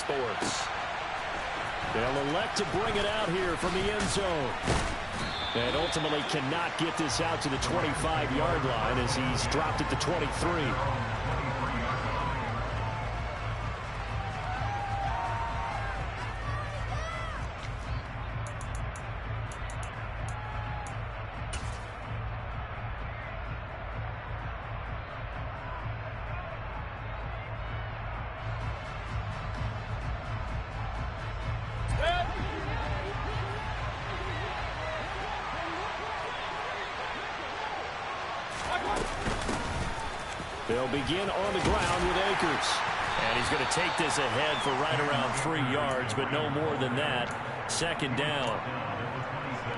sports. They'll elect to bring it out here from the end zone. And ultimately cannot get this out to the 25-yard line as he's dropped at the 23. They'll begin on the ground with Akers. And he's going to take this ahead for right around 3 yards, but no more than that. Second down.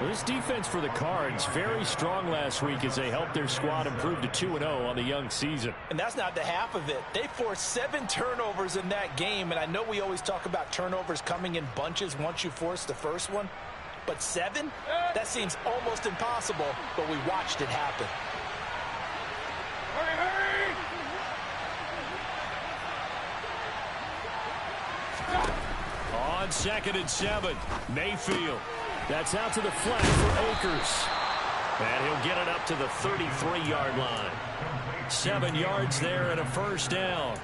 Well, this defense for the Cards, very strong last week as they helped their squad improve to 2-0 on the young season. And that's not the half of it. They forced 7 turnovers in that game, and I know we always talk about turnovers coming in bunches once you force the first one. But 7? That seems almost impossible, but we watched it happen. On 2nd and 7, Mayfield. That's out to the flat for Akers. And he'll get it up to the 33-yard line. 7 yards there and a first down.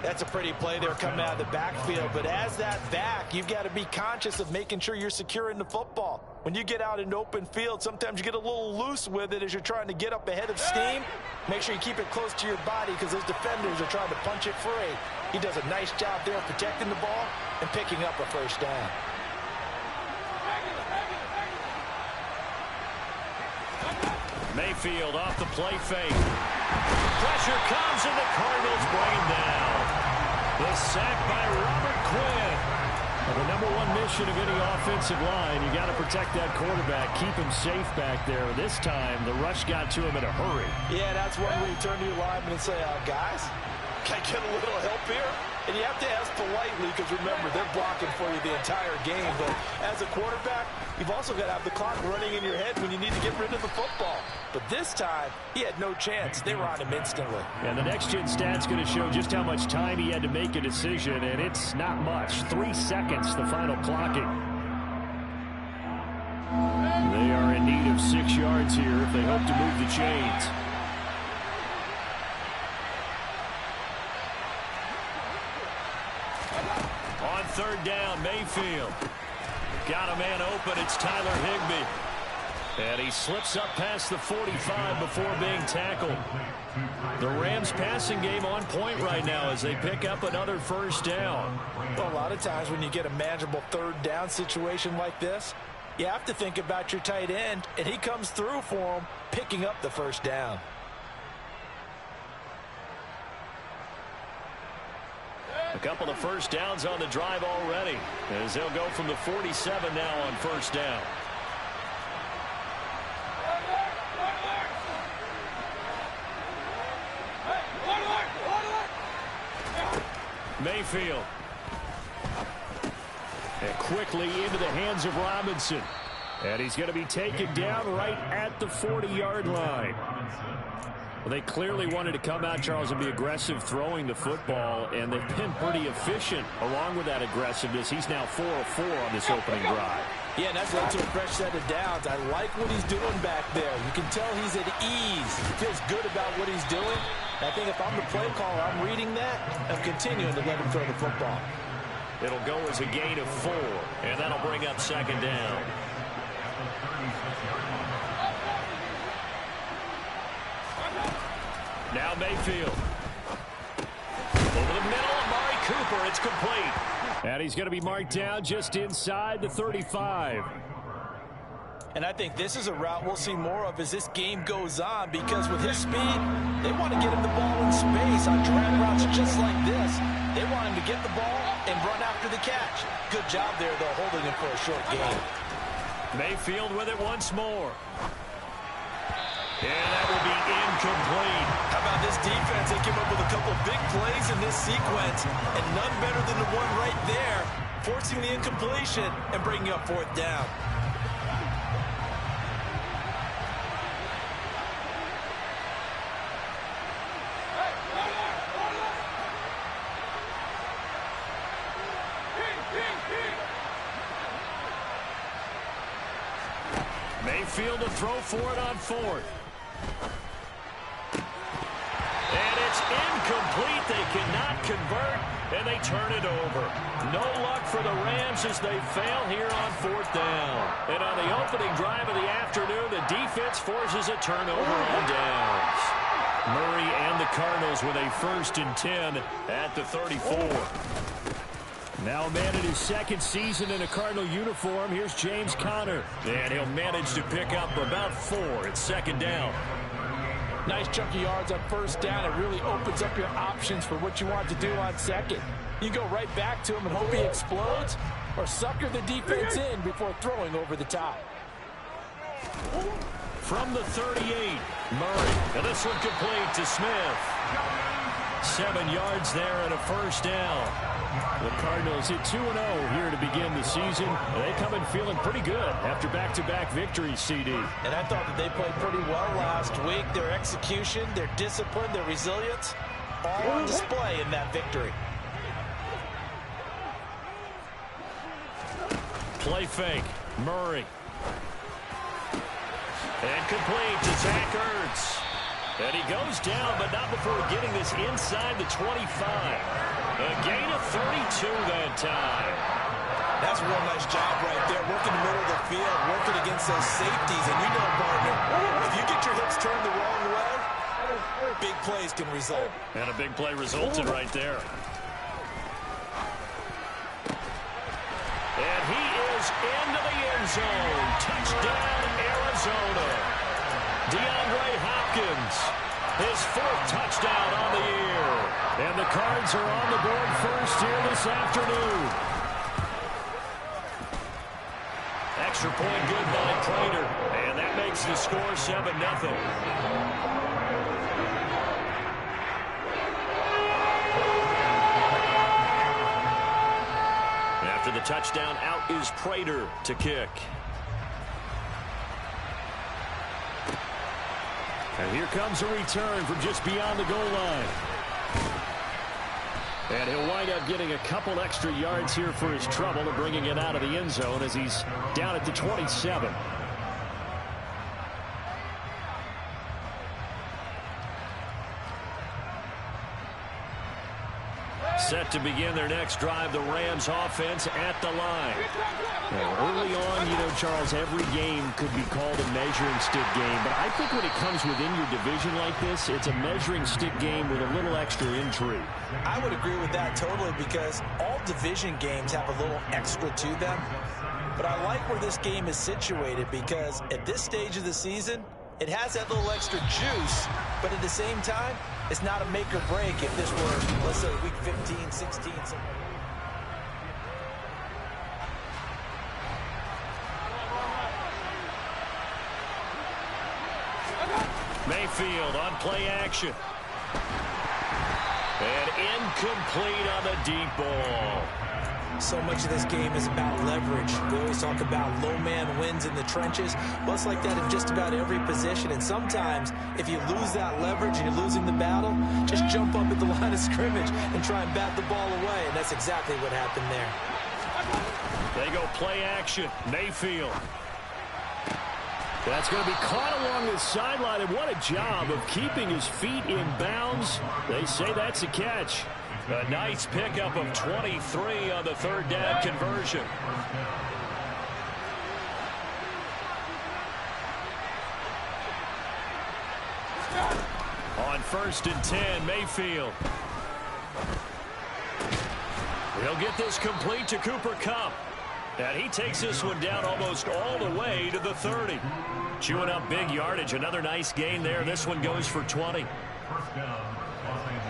That's a pretty play there coming out of the backfield. But as that back, you've got to be conscious of making sure you're securing the football. When you get out in open field, sometimes you get a little loose with it as you're trying to get up ahead of steam. Make sure you keep it close to your body because those defenders are trying to punch it free. He does a nice job there of protecting the ball and picking up a first down. Mayfield off the play fake. Pressure comes and the Cardinals bring him down. The sack by Robert Quinn. Well, the #1 mission of any offensive line, you got to protect that quarterback, keep him safe back there. This time, the rush got to him in a hurry. Yeah, that's one where you turn to your lineman and say, guys, can I get a little help here? And you have to ask politely because, remember, they're blocking for you the entire game. But as a quarterback, you've also got to have the clock running in your head when you need to get rid of the football. But this time, he had no chance. They were on him instantly. And the next-gen stat's going to show just how much time he had to make a decision, and it's not much. 3 seconds, the final clocking. They are in need of 6 yards here if they hope to move the chains. On 3rd down, Mayfield. Got a man open. It's Tyler Higbee. And he slips up past the 45 before being tackled. The Rams passing game on point right now as they pick up another first down. Well, a lot of times when you get a manageable 3rd down situation like this, you have to think about your tight end, and he comes through for him, picking up the first down. A couple of first downs on the drive already as they'll go from the 47 now on first down. Mayfield. And quickly into the hands of Robinson. And he's going to be taken down right at the 40-yard line. Well, they clearly wanted to come out, Charles, and be aggressive throwing the football, and they've been pretty efficient along with that aggressiveness. He's now 4 of 4 on this opening drive. Yeah, and that's led to a fresh set of downs. I like what he's doing back there. You can tell he's at ease. He feels good about what he's doing. I think if I'm the play caller, I'm reading that. I'm continuing to let him throw the football. It'll go as a gain of 4, and that'll bring up 2nd down. Now Mayfield. Over the middle, Amari Cooper. It's complete. And he's going to be marked down just inside the 35. And I think this is a route we'll see more of as this game goes on, because with his speed, they want to get him the ball in space on drag routes just like this. They want him to get the ball and run after the catch. Good job there, though, holding him for a short gain. Mayfield with it once more. And that will be incomplete. How about this defense? They came up with a couple big plays in this sequence, and none better than the one right there, forcing the incompletion and bringing up 4th down. Mayfield to throw for it on fourth. And it's incomplete. They cannot convert, and they turn it over. No luck for the Rams as they fail here on fourth down. And on the opening drive of the afternoon, the defense forces a turnover on downs. Murray and the Cardinals with a 1st and 10 at the 34. Now a man in his 2nd season in a Cardinal uniform. Here's James Conner. And he'll manage to pick up about 4 at 2nd down. Nice chunky yards on 1st down. It really opens up your options for what you want to do on 2nd. You go right back to him and hope he explodes, or sucker the defense in before throwing over the top. From the 38, Murray. And this one complete to Smith. 7 yards there and a 1st down. The Cardinals hit 2-0 here to begin the season. They come in feeling pretty good after back-to-back victories, CD. And I thought that they played pretty well last week. Their execution, their discipline, their resilience, all on display in that victory. Play fake. Murray. And complete to Zach Ertz. And he goes down, but not before getting this inside the 25. A gain of 32 that time. That's a real nice job right there. Working the middle of the field, working against those safeties. And you know, partner, if you get your hips turned the wrong way, big plays can result. And a big play resulted right there. And he is into the end zone. Touchdown, Arizona. DeAndre Hopkins, his 4th touchdown on the year. And the Cards are on the board first here this afternoon. Extra point good by Prater. And that makes the score 7-0. After the touchdown, out is Prater to kick. And here comes a return from just beyond the goal line. And he'll wind up getting a couple extra yards here for his trouble and bringing it out of the end zone as he's down at the 27. Set to begin their next drive, the Rams offense at the line. Well, early on, you know, Charles, every game could be called a measuring stick game. But I think when it comes within your division like this, it's a measuring stick game with a little extra intrigue. I would agree with that totally, because all division games have a little extra to them. But I like where this game is situated, because at this stage of the season, it has that little extra juice, but at the same time, it's not a make or break if this were, let's say, week 15, 16, something. Mayfield on play action. And incomplete on the deep ball. So much of this game is about leverage. We always talk about low man wins in the trenches. Well, it's like that in just about every position. And sometimes, if you lose that leverage and you're losing the battle, just jump up at the line of scrimmage and try and bat the ball away. And that's exactly what happened there. They go play action. Mayfield. That's going to be caught along the sideline. And what a job of keeping his feet in bounds. They say that's a catch. A nice pickup of 23 on the 3rd down conversion. On 1st and 10, Mayfield. He'll get this complete to Cooper Kupp. And he takes this one down almost all the way to the 30. Chewing up big yardage. Another nice gain there. This one goes for 20.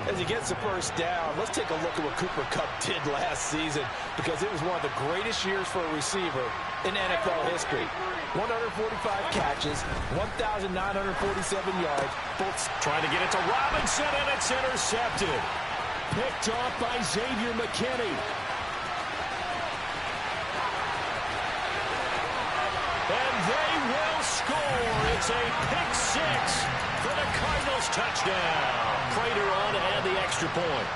As he gets the 1st down, let's take a look at what Cooper Kupp did last season, because it was one of the greatest years for a receiver in NFL history. 145 catches, 1,947 yards. Both trying to get it to Robinson, and it's intercepted. Picked off by Xavier McKinney. And they will score. It's a pick 6 for the Cardinals touchdown. Prater on to add the extra point.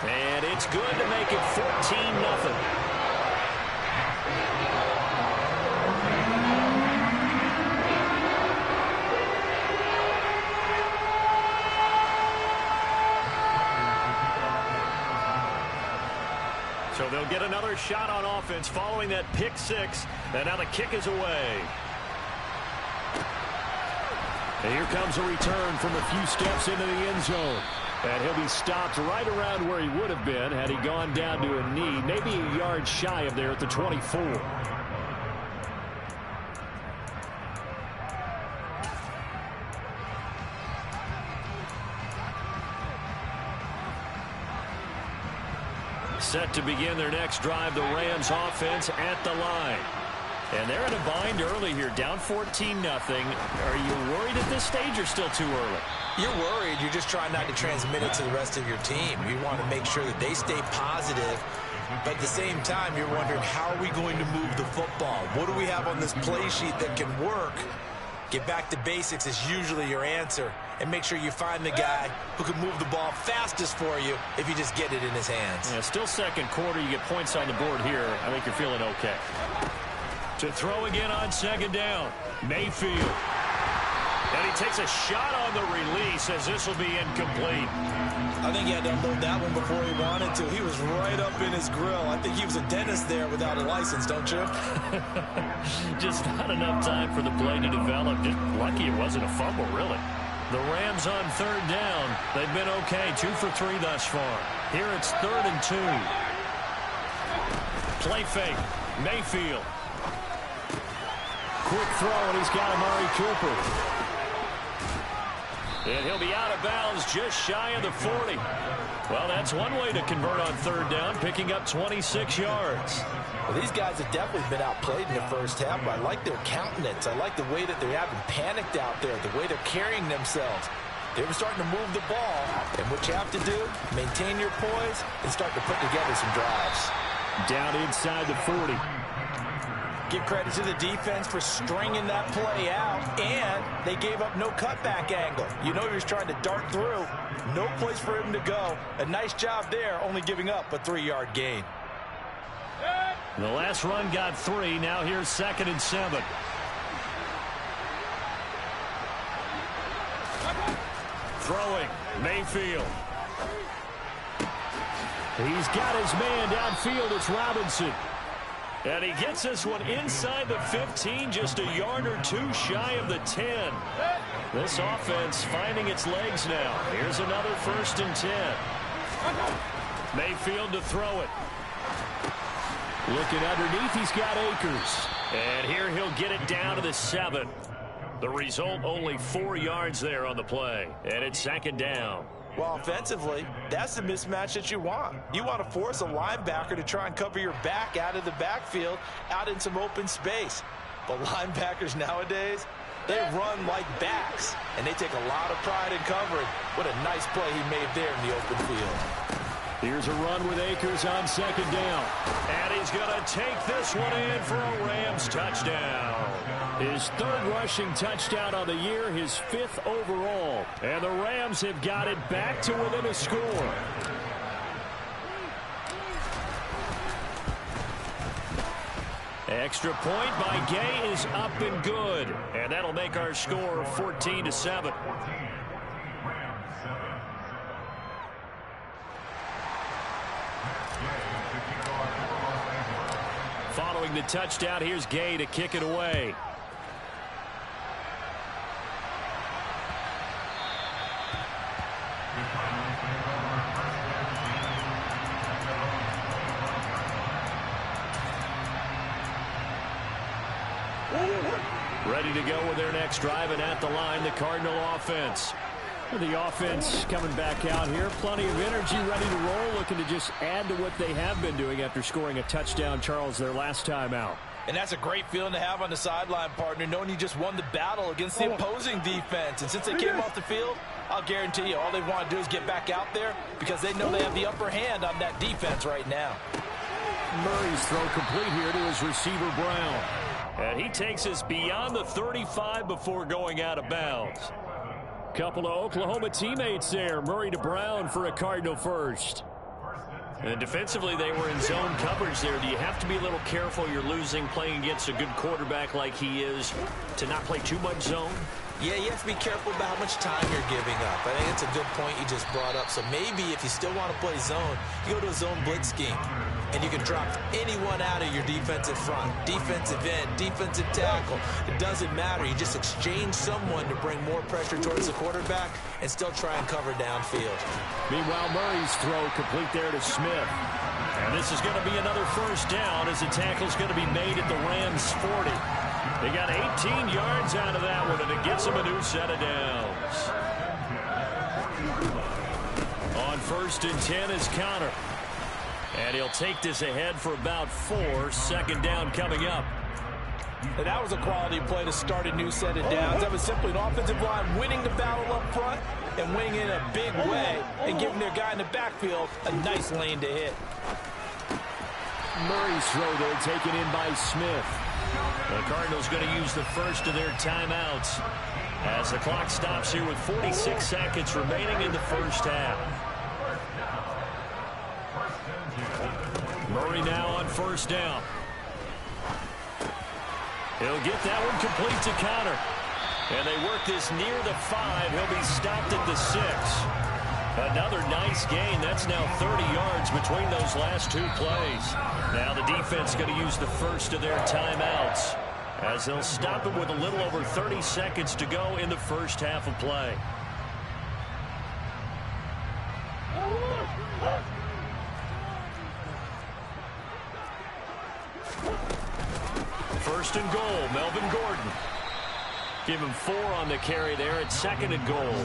And it's good to make it 14-0. they'll get another shot on offense following that pick six. And now the kick is away. And here comes a return from a few steps into the end zone. And he'll be stopped right around where he would have been had he gone down to a knee, maybe a yard shy of there at the 24. Set to begin their next drive, the Rams offense at the line. And they're in a bind early here, down 14-0. Are you worried at this stage or still too early? You're worried. You're just trying not to transmit it to the rest of your team. You want to make sure that they stay positive, but at the same time, you're wondering, how are we going to move the football? What do we have on this play sheet that can work? Get back to basics is usually your answer, and make sure you find the guy who can move the ball fastest for you if you just get it in his hands. Yeah, still second quarter. You get points on the board here. I think you're feeling okay. To throw again on second down, Mayfield. And he takes a shot on the release as this will be incomplete. I think he had to unload that one before he wanted to. He was right up in his grill. I think he was a dentist there without a license, don't you? Just not enough time for the play to develop. Just lucky it wasn't a fumble, really. The Rams on third down. They've been okay, 2 for 3 thus far. Here it's 3rd and 2. Play fake. Mayfield. Quick throw, and he's got Amari Cooper. And he'll be out of bounds just shy of the 40. Well, that's one way to convert on third down, picking up 26 yards. Well, these guys have definitely been outplayed in the first half, but I like their countenance. I like the way that they haven't panicked out there, the way they're carrying themselves. They were starting to move the ball, and what you have to do, maintain your poise and start to put together some drives. Down inside the 40. Give credit to the defense for stringing that play out, and they gave up no cutback angle. You know he was trying to dart through. No place for him to go. A nice job there, only giving up a 3-yard gain. The last run got 3. Now here's 2nd and 7. Throwing, Mayfield. He's got his man downfield. It's Robinson. And he gets this one inside the 15, just a yard or 2 shy of the 10. This offense finding its legs now. Here's another 1st and 10. Mayfield to throw it. Looking underneath, he's got Akers. And here he'll get it down to the 7. The result, only 4 yards there on the play. And it's 2nd down. Well, offensively, that's the mismatch that you want. You want to force a linebacker to try and cover your back out of the backfield, out in some open space. But linebackers nowadays, they run like backs, and they take a lot of pride in covering. What a nice play he made there in the open field. Here's a run with Akers on 2nd down. And he's going to take this one in for a Rams touchdown. His 3rd rushing touchdown on the year, his 5th overall. And the Rams have got it back to within a score. Extra point by Gay is up and good. And that'll make our score 14-7. Following the touchdown, here's Gay to kick it away. Ready to go with their next drive, and at the line, the Cardinal offense. The offense coming back out here. Plenty of energy, ready to roll, looking to just add to what they have been doing after scoring a touchdown, Charles, their last time out. And that's a great feeling to have on the sideline, partner, knowing you just won the battle against the opposing defense. And since they came off the field, I'll guarantee you all they want to do is get back out there because they know they have the upper hand on that defense right now. Murray's throw complete here to his receiver, Brown. And he takes us beyond the 35 before going out of bounds. Couple of Oklahoma teammates there. Murray to Brown for a Cardinal first. And defensively, they were in zone coverage there. Do you have to be a little careful? You're losing playing against a good quarterback like he is to not play too much zone? Yeah, you have to be careful about how much time you're giving up. I think it's a good point you just brought up. So maybe if you still want to play zone, you go to a zone blitz scheme. And you can drop anyone out of your defensive front. Defensive end, defensive tackle. It doesn't matter. You just exchange someone to bring more pressure towards the quarterback and still try and cover downfield. Meanwhile, Murray's throw complete there to Smith. And this is going to be another first down as the tackle's going to be made at the Rams' 40. They got 18 yards out of that one, and it gets them a new set of downs. On 1st and 10 is Connor. And he'll take this ahead for about 4. Second down coming up. And that was a quality play to start a new set of downs. That was simply an offensive line winning the battle up front and winning in a big way and giving their guy in the backfield a nice lane to hit. Murray's throw there taken in by Smith. The Cardinals going to use the first of their timeouts as the clock stops here with 46 seconds remaining in the first half. Murray now on 1st down. He'll get that one complete to Connor. And they work this near the 5. He'll be stopped at the 6. Another nice gain. That's now 30 yards between those last 2 plays. Now the defense going to use the first of their timeouts as they'll stop him with a little over 30 seconds to go in the first half of play. First and goal, Melvin Gordon. Give him 4 on the carry there at 2nd and goal.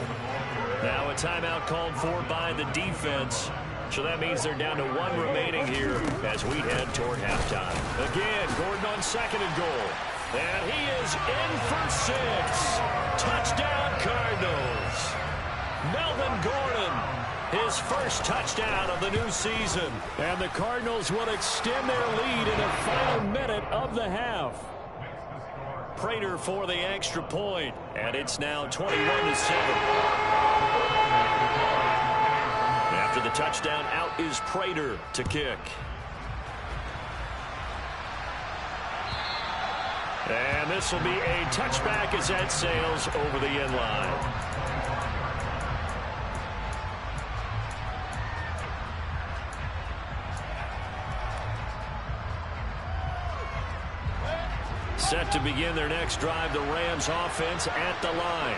Now a timeout called for by the defense. So that means they're down to 1 remaining here as we head toward halftime. Again, Gordon on 2nd and goal. And he is in for 6. Touchdown Cardinals. Melvin Gordon, his first touchdown of the new season. And the Cardinals will extend their lead in the final minute of the half. Prater for the extra point, and it's now 21-7. After the touchdown, out is Prater to kick. And this will be a touchback as that sails over the end line. Set to begin their next drive, the Rams offense at the line.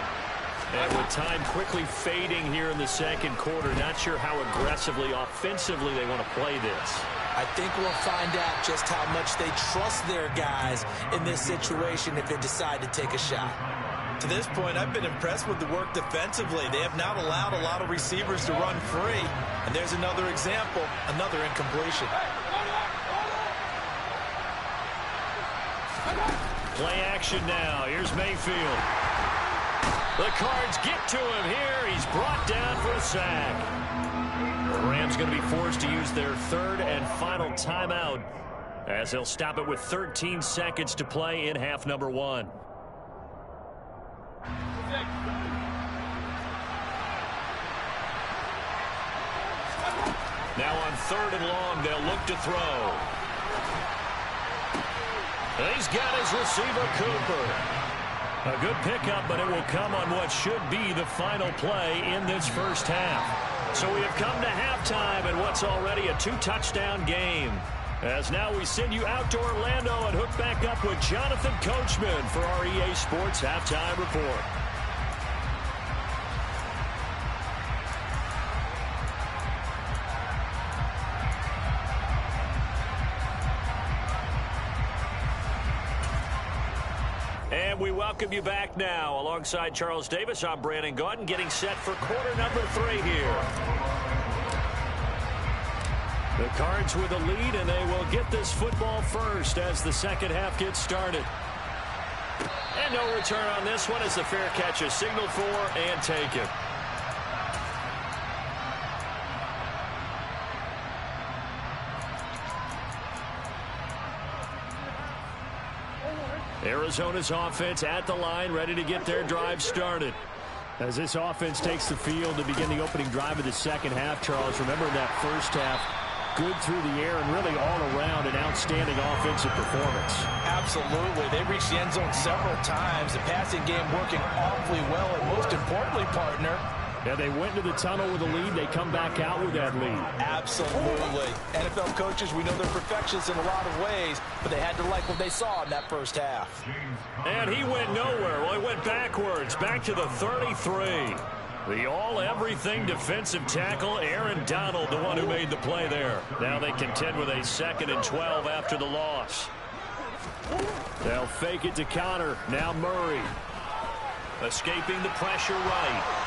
And with time quickly fading here in the second quarter, not sure how aggressively, offensively they want to play this. I think we'll find out just how much they trust their guys in this situation if they decide to take a shot. To this point, I've been impressed with the work defensively. They have not allowed a lot of receivers to run free. And there's another example, another incompletion. Play action now. Here's Mayfield. The Cards get to him here. He's brought down for a sack. The Rams going to be forced to use their 3rd and final timeout as they'll stop it with 13 seconds to play in half number 1. Now on 3rd and long, they'll look to throw. He's got his receiver, Cooper. A good pickup, but it will come on what should be the final play in this first half. So we have come to halftime in what's already a 2-touchdown game. As now we send you out to Orlando and hook back up with Jonathan Coachman for our EA Sports Halftime Report. And we welcome you back now. Alongside Charles Davis, I'm Brandon Gaudin, getting set for quarter number 3 here. The Cards with a lead, and they will get this football first as the second half gets started. And no return on this one as the fair catch is signaled for and taken. Arizona's offense at the line, ready to get their drive started. As this offense takes the field to begin the opening drive of the second half, Charles, remember in that first half, good through the air and really all around an outstanding offensive performance. Absolutely. They reached the end zone several times. The passing game working awfully well, and most importantly, partner, yeah, they went to the tunnel with a lead. They come back out with that lead. Absolutely. NFL coaches, we know they're perfectionists in a lot of ways, but they had to like what they saw in that first half. And he went nowhere. Well, he went backwards, back to the 33. The all-everything defensive tackle, Aaron Donald, the one who made the play there. Now they contend with a 2nd and 12 after the loss. They'll fake it to Connor. Now Murray. Escaping the pressure right.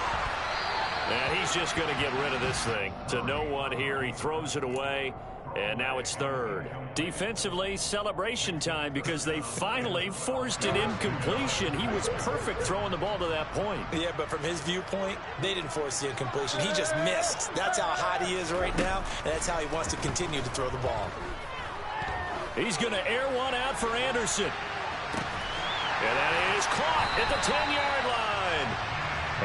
And he's just going to get rid of this thing. To no one here. He throws it away. And now it's 3rd. Defensively, celebration time because they finally forced an incompletion. He was perfect throwing the ball to that point. Yeah, but from his viewpoint, they didn't force the incompletion. He just missed. That's how hot he is right now, and that's how he wants to continue to throw the ball. He's going to air one out for Anderson. And that is caught at the 10-yard line.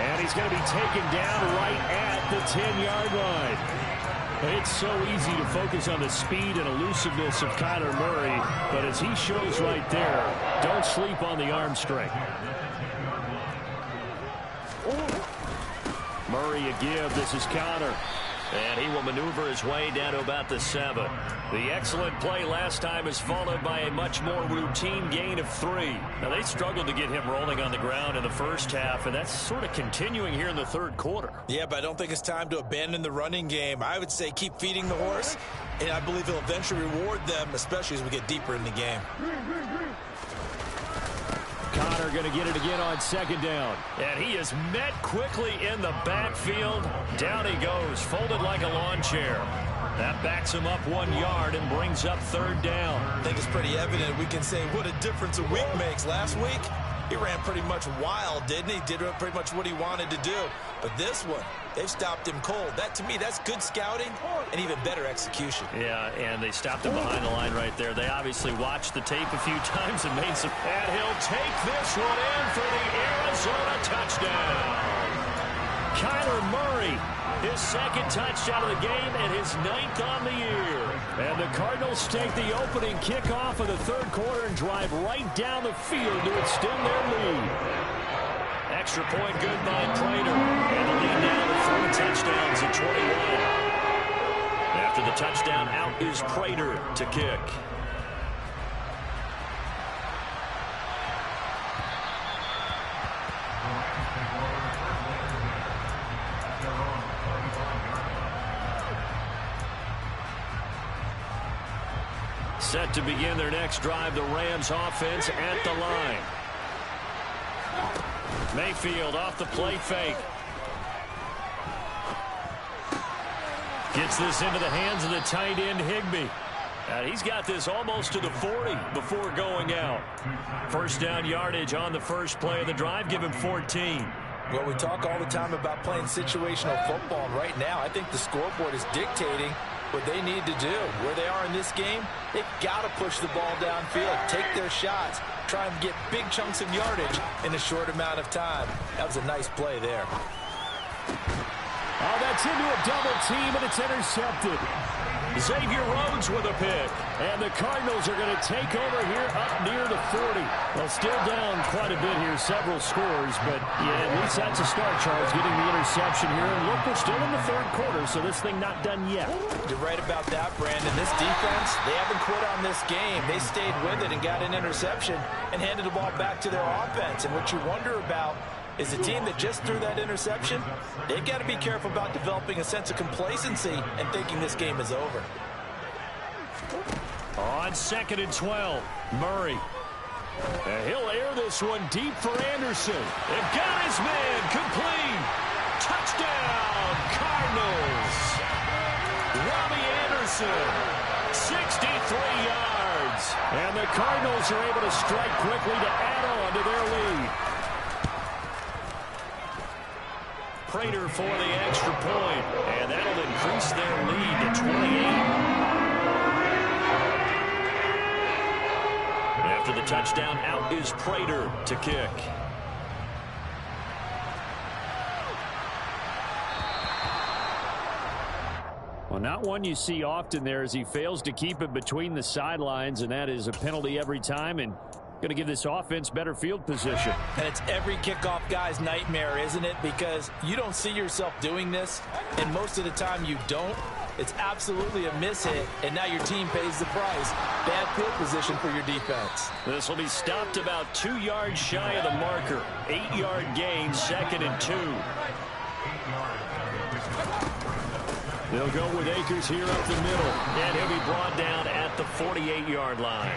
And he's going to be taken down right at the 10-yard line. It's so easy to focus on the speed and elusiveness of Kyler Murray, but as he shows right there, don't sleep on the arm strength. Murray a give. This is Connor. And he will maneuver his way down to about the 7. The excellent play last time is followed by a much more routine gain of 3. Now, they struggled to get him rolling on the ground in the first half, and that's sort of continuing here in the 3rd quarter. Yeah, but I don't think it's time to abandon the running game. I would say keep feeding the horse, and I believe he'll eventually reward them, especially as we get deeper in the game. Connor going to get it again on 2nd down. And he is met quickly in the backfield. Down he goes, folded like a lawn chair. That backs him up 1 yard and brings up 3rd down. I think it's pretty evident. We can say what a difference a week makes. Last week, he ran pretty much wild, didn't he? Did pretty much what he wanted to do. But this one, they've stopped him cold. That, to me, that's good scouting and even better execution. Yeah, and they stopped him behind the line right there. They obviously watched the tape a few times and made some. And he'll take this one in for the Arizona touchdown. Kyler Murray, his 2nd touchdown of the game and his 9th on the year. And the Cardinals take the opening kickoff of the 3rd quarter and drive right down the field to extend their lead. Extra point good by Prater. And the lead now to 3 touchdowns at 21. After the touchdown, out is Prater to kick. Set to begin their next drive, the Rams offense at the line. Mayfield off the play fake. Gets this into the hands of the tight end, Higbee. And he's got this almost to the 40 before going out. 1st down yardage on the first play of the drive. Give him 14. Well, we talk all the time about playing situational football. And right now, I think the scoreboard is dictating what they need to do. Where they are in this game, they've got to push the ball downfield, take their shots, try and get big chunks of yardage in a short amount of time. That was a nice play there. Oh, that's into a double team, and it's intercepted. Xavier Rhodes with a pick. And the Cardinals are going to take over here up near the 40. Well, still down quite a bit here, several scores. But, yeah, at least that's a start, Charles, getting the interception here. And look, we're still in the 3rd quarter, so this thing not done yet. You're right about that, Brandon. This defense, they haven't quit on this game. They stayed with it and got an interception and handed the ball back to their offense. And what you wonder about is the team that just threw that interception, they've got to be careful about developing a sense of complacency and thinking this game is over. On 2nd and 12, Murray. And he'll air this one deep for Anderson. They've got his man complete. Touchdown, Cardinals. Robbie Anderson, 63 yards. And the Cardinals are able to strike quickly to add on to their lead. Prater for the extra point, and that'll increase their lead to 28. After the touchdown, out is Prater to kick. Well, not one you see often there as he fails to keep it between the sidelines, and that is a penalty every time and going to give this offense better field position. And it's every kickoff guy's nightmare, isn't it? Because you don't see yourself doing this, and most of the time you don't. It's absolutely a mishit, and now your team pays the price. Bad field position for your defense. This will be stopped about 2 yards shy of the marker. 8-yard gain, 2nd and 2. They'll go with Akers here up the middle, and he'll be brought down at the 48-yard line.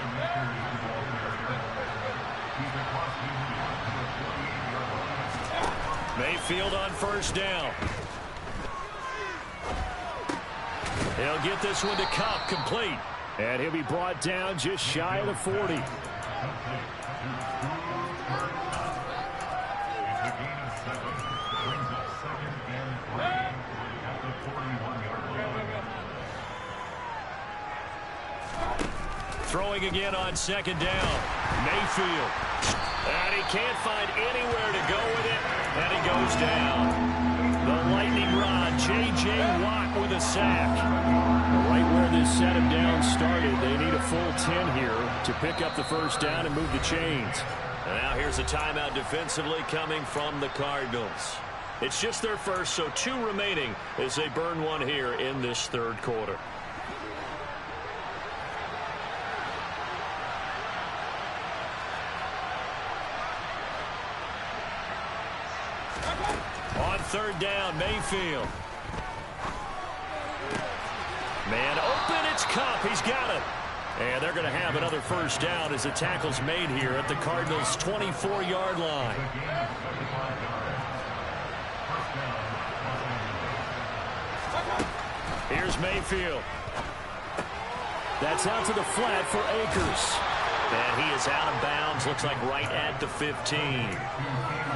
Mayfield on first down. He'll get this one to Kupp, complete. And he'll be brought down just shy of the 40. Throwing again on 2nd down. Mayfield. And he can't find anywhere to go with it. And he goes down. The lightning rod, J.J. Watt with a sack. Right where this set him down started, they need a full 10 here to pick up the first down and move the chains. And now here's a timeout defensively coming from the Cardinals. It's just their first, so 2 remaining as they burn one here in this 3rd quarter. On 3rd down, Mayfield. Man open, it's Kupp. He's got it. And they're going to have another first down as the tackle's made here at the Cardinals' 24-yard line. Here's Mayfield. That's out to the flat for Akers. And he is out of bounds, looks like right at the 15.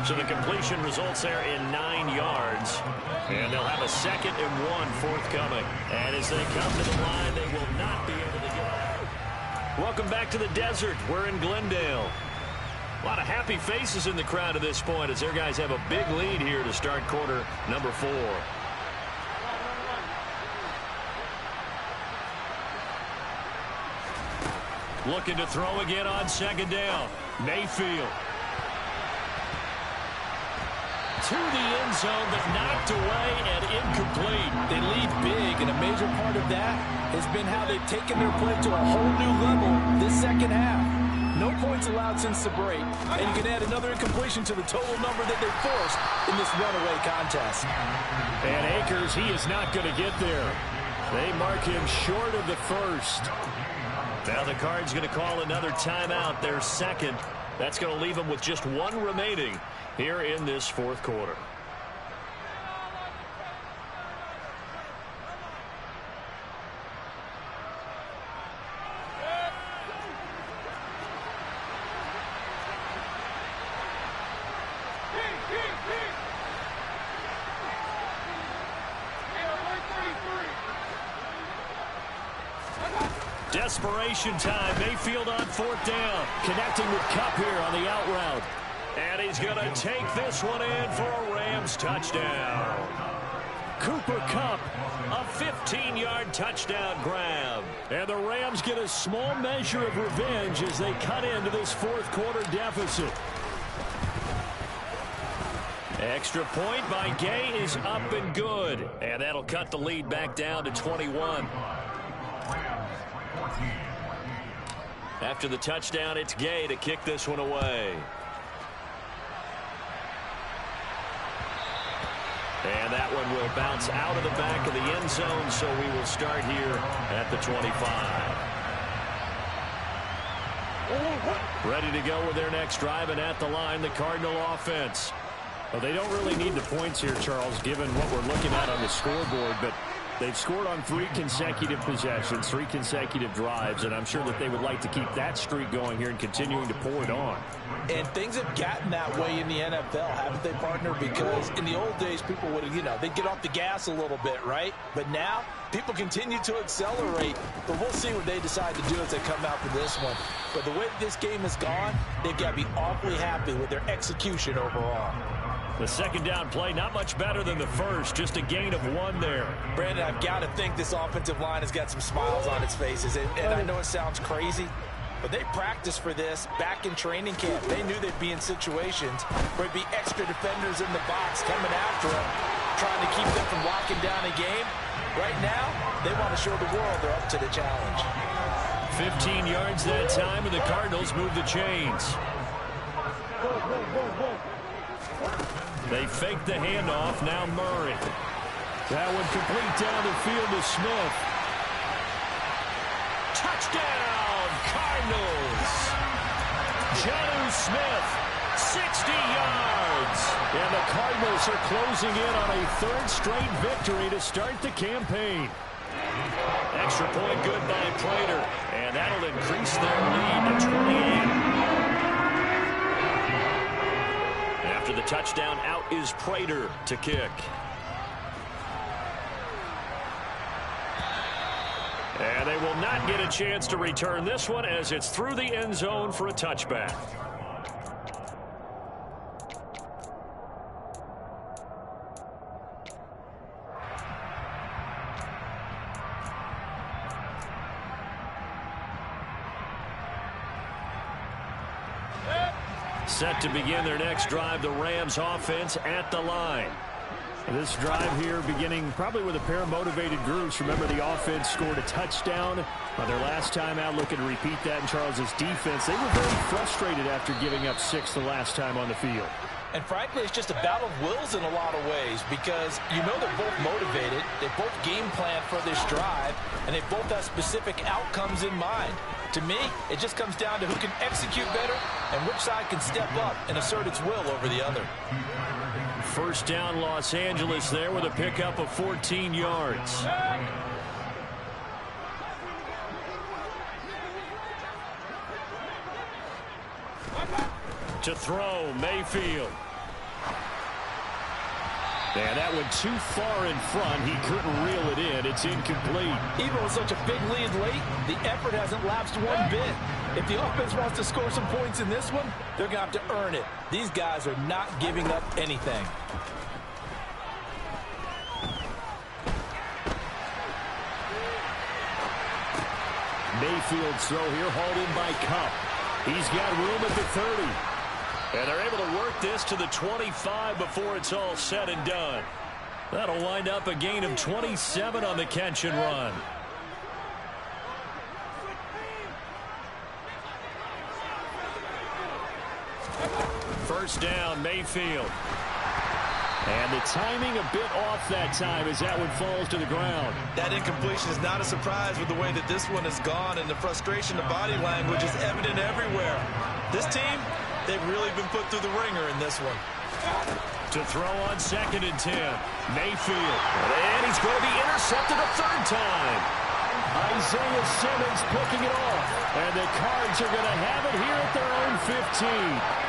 So the completion results there in 9 yards. And they'll have a 2nd and 1 forthcoming. And as they come to the line, they will not be able to get out. Welcome back to the desert. We're in Glendale. A lot of happy faces in the crowd at this point as their guys have a big lead here to start quarter number 4. Looking to throw again on 2nd down. Mayfield. To the end zone, but knocked away and incomplete. They lead big, and a major part of that has been how they've taken their play to a whole new level this 2nd half. No points allowed since the break, and you can add another incompletion to the total number that they forced in this runaway contest. And Akers, he is not going to get there. They mark him short of the first. Now the Cards going to call another timeout, their 2nd. That's going to leave them with just 1 remaining here in this 4th quarter. Desperation time. Mayfield on 4th down. Connecting with Kupp here on the out route. And he's going to take this one in for a Rams touchdown. Cooper Kupp, a 15-yard touchdown grab. And the Rams get a small measure of revenge as they cut into this 4th quarter deficit. Extra point by Gay is up and good. And that'll cut the lead back down to 21. After the touchdown, it's Gay to kick this one away. And that one will bounce out of the back of the end zone, so we will start here at the 25. Ready to go with their next drive, and at the line, the Cardinal offense. Well, they don't really need the points here, Charles, given what we're looking at on the scoreboard, but they've scored on 3 consecutive possessions, 3 consecutive drives, and I'm sure that they would like to keep that streak going here and continuing to pour it on. And things have gotten that way in the NFL, haven't they, partner? Because in the old days, people would, they'd get off the gas a little bit, right? But now, people continue to accelerate. But we'll see what they decide to do as they come out for this one. But the way that this game has gone, they've got to be awfully happy with their execution overall. The second down play, not much better than the first, just a gain of 1 there. Brandon, I've got to think this offensive line has got some smiles on its faces. And I know it sounds crazy, but they practiced for this back in training camp. They knew they'd be in situations where it'd be extra defenders in the box coming after them, trying to keep them from locking down a game. Right now, they want to show the world they're up to the challenge. 15 yards that time, and the Cardinals move the chains. They fake the handoff. Now Murray. That one complete down the field to Smith. Touchdown, Cardinals. Jonnu Smith, 60 yards. And the Cardinals are closing in on a 3rd straight victory to start the campaign. Extra point good by Prater. And that'll increase their lead to 28. After the touchdown, out is Prater to kick. And they will not get a chance to return this one as it's through the end zone for a touchback. Set to begin their next drive, the Rams offense at the line. This drive here beginning probably with a pair of motivated groups. Remember, the offense scored a touchdown on their last time out. Looking to repeat that in Charles's defense. They were very frustrated after giving up 6 the last time on the field. And frankly, it's just a battle of wills in a lot of ways because you know they're both motivated. They both game plan for this drive, and they both have specific outcomes in mind. To me, it just comes down to who can execute better and which side can step up and assert its will over the other. First down, Los Angeles there with a pickup of 14 yards. To throw, Mayfield. And that went too far in front. He couldn't reel it in. It's incomplete. Even with such a big lead late, the effort hasn't lapsed one bit. If the offense wants to score some points in this one, they're going to have to earn it. These guys are not giving up anything. Mayfield's throw here hauled in by Kupp. He's got room at the 30. And they're able to work this to the 25 before it's all said and done. That'll wind up a gain of 27 on the catch and run. First down, Mayfield. And the timing a bit off that time as that one falls to the ground. That incompletion is not a surprise with the way that this one has gone, and the frustration, the body language is evident everywhere. This team, they've really been put through the ringer in this one. To throw on 2nd and 10. Mayfield. And he's going to be intercepted a 3rd time. Isaiah Simmons picking it off. And the Cards are going to have it here at their own 15.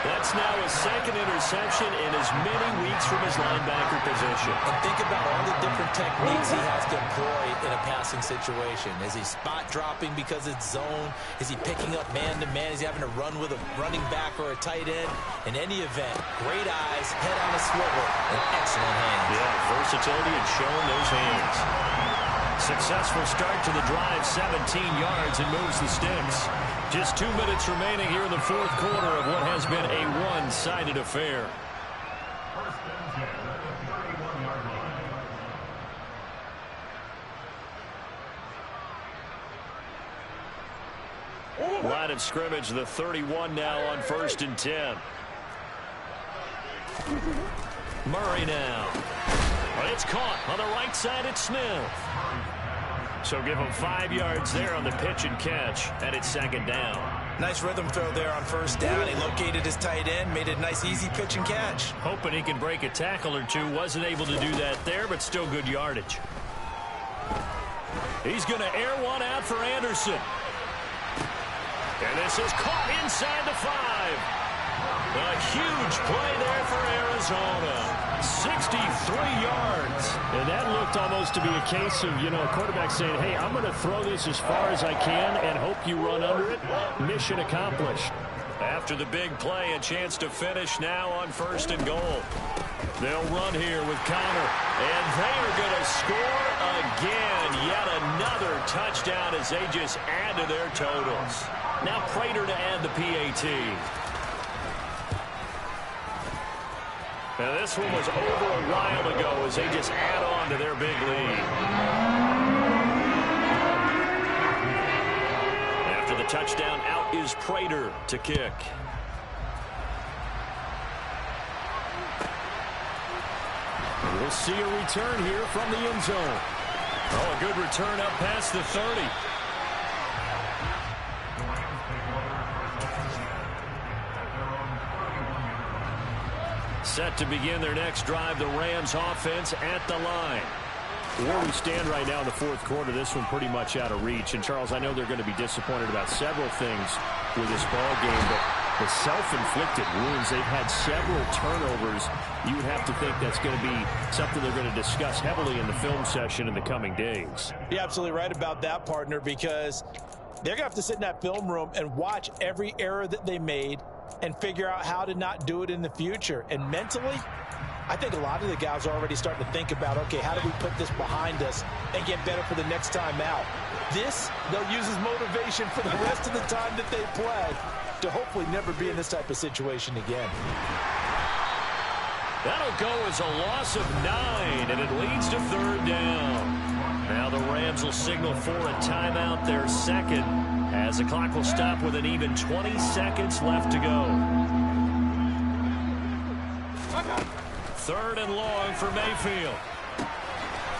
That's now his 2nd interception in as many weeks from his linebacker position. And think about all the different techniques he has to employ in a passing situation. Is he spot dropping because it's zone? Is he picking up man-to-man? Is he having to run with a running back or a tight end? In any event, great eyes, head on a swivel, and excellent hands. Yeah, versatility and showing those hands. Successful start to the drive, 17 yards, and moves the sticks. Just 2 minutes remaining here in the 4th quarter of what has been a one-sided affair. Line of scrimmage, the 31 now on 1st and 10. Murray now. But it's caught on the right side at Smith. So give him 5 yards there on the pitch and catch, and it's 2nd down. Nice rhythm throw there on 1st down. He located his tight end, made it a nice, easy pitch and catch. Hoping he can break a tackle or two. Wasn't able to do that there, but still good yardage. He's going to air one out for Anderson. And this is caught inside the 5. A huge play there for Arizona. 63 yards. And that looked almost to be a case of, a quarterback saying, hey, I'm going to throw this as far as I can and hope you run under it. Mission accomplished. After the big play, a chance to finish now on 1st and goal. They'll run here with Connor, and they are going to score again. Yet another touchdown as they just add to their totals. Now Prater to add the PAT. Now this one was over a while ago as they just add on to their big lead. After the touchdown, out is Prater to kick. We'll see a return here from the end zone. Oh, a good return up past the 30. Set to begin their next drive, the Rams offense at the line. Where we stand right now in the fourth quarter, this one pretty much out of reach. And, Charles, I know they're going to be disappointed about several things with this ball game, but the self-inflicted wounds, they've had several turnovers. You would have to think that's going to be something they're going to discuss heavily in the film session in the coming days. You're absolutely right about that, partner, because they're going to have to sit in that film room and watch every error that they made and figure out how to not do it in the future. And mentally, I think a lot of the guys are already starting to think about, okay, how do we put this behind us and get better for the next time out? This, they'll use as motivation for the rest of the time that they play to hopefully never be in this type of situation again. That'll go as a loss of 9, and it leads to third down. Now the Rams will signal for a timeout, their second, as the clock will stop with an even 20 seconds left to go. Third and long for Mayfield.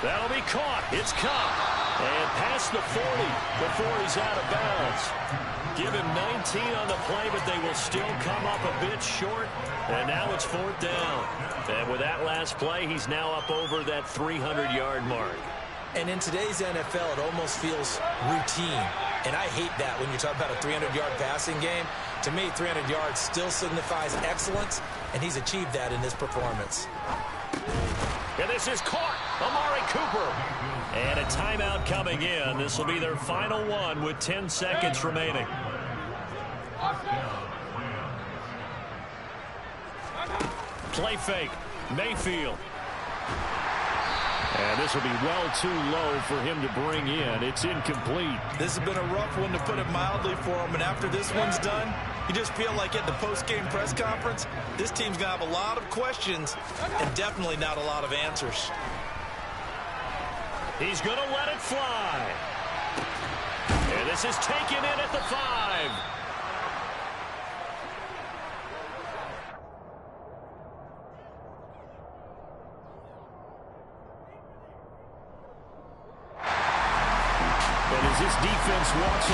That'll be caught. It's caught. And past the 40 before he's out of bounds. Give him 19 on the play, but they will still come up a bit short. And now it's fourth down. And with that last play, he's now up over that 300-yard mark. And in today's NFL, it almost feels routine. And I hate that when you talk about a 300-yard passing game. To me, 300 yards still signifies excellence, and he's achieved that in this performance. And this is caught. Amari Cooper. And a timeout coming in. This will be their final one with 10 seconds remaining. Play fake. Mayfield. And this will be well too low for him to bring in. It's incomplete. This has been a rough one, to put it mildly, for him. And after this one's done, you just feel like at the post-game press conference, this team's going to have a lot of questions and definitely not a lot of answers. He's going to let it fly. And this is taken in at the 5. And as this defense walks